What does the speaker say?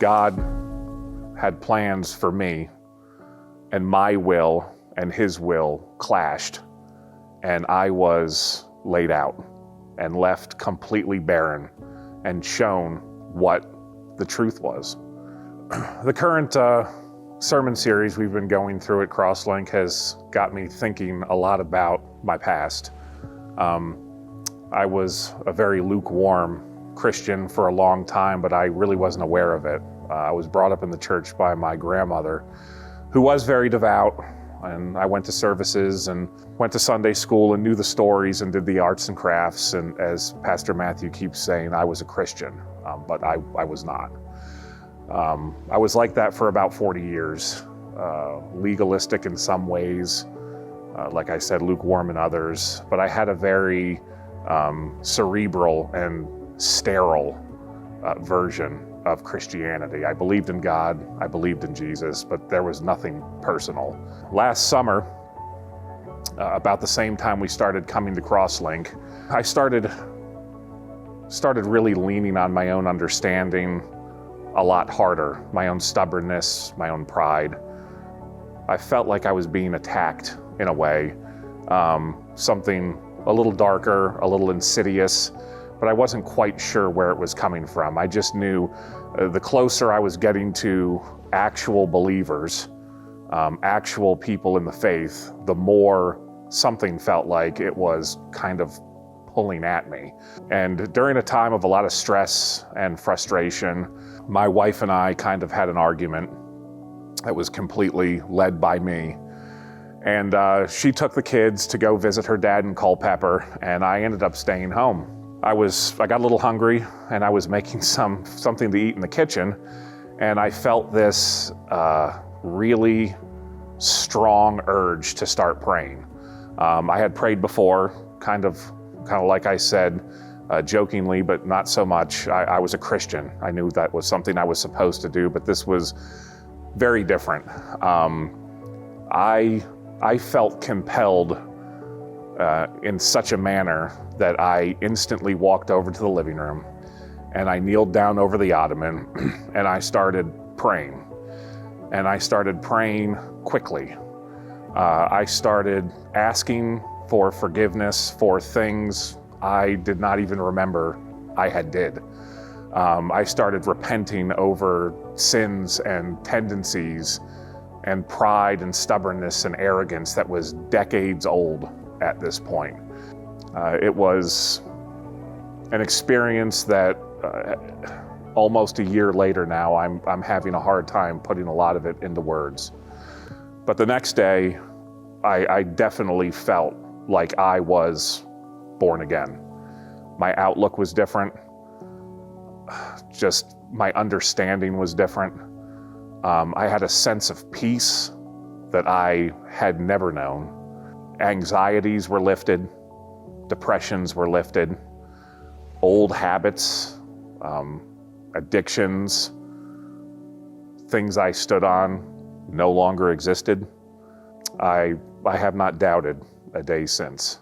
God had plans for me, and my will and his will clashed, and I was laid out and left completely barren and shown what the truth was. The current sermon series we've been going through at Crosslink has got me thinking a lot about my past. I was a very lukewarm Christian for a long time, but I really wasn't aware of it. I was brought up in the church by my grandmother, who was very devout, and I went to services and went to Sunday school and knew the stories and did the arts and crafts. And as Pastor Matthew keeps saying, I was a Christian, but I was not. I was like that for about 40 years, legalistic in some ways, like I said, lukewarm in others, but I had a very cerebral and sterile version of Christianity. I believed in God, I believed in Jesus, but there was nothing personal. Last summer, about the same time we started coming to Crosslink, I started really leaning on my own understanding a lot harder, my own stubbornness, my own pride. I felt like I was being attacked in a way, something a little darker, a little insidious, but I wasn't quite sure where it was coming from. I just knew the closer I was getting to actual believers, actual people in the faith, the more something felt like it was kind of pulling at me. And during a time of a lot of stress and frustration, my wife and I kind of had an argument that was completely led by me. And she took the kids to go visit her dad in Culpeper, and I ended up staying home. I got a little hungry, and I was making something to eat in the kitchen, and I felt this really strong urge to start praying. I had prayed before, kind of like I said, jokingly, but not so much. I was a Christian. I knew that was something I was supposed to do, but this was very different. I felt compelled in such a manner that I instantly walked over to the living room and I kneeled down over the ottoman and I started praying. And I started praying quickly. I started asking for forgiveness for things I did not even remember I had did. I started repenting over sins and tendencies and pride and stubbornness and arrogance that was decades old at this point. It was an experience that almost a year later now, I'm having a hard time putting a lot of it into words. But the next day, I definitely felt like I was born again. My outlook was different. Just my understanding was different. I had a sense of peace that I had never known. Anxieties were lifted. Depressions were lifted. Old habits, addictions, things I stood on no longer existed. I have not doubted a day since.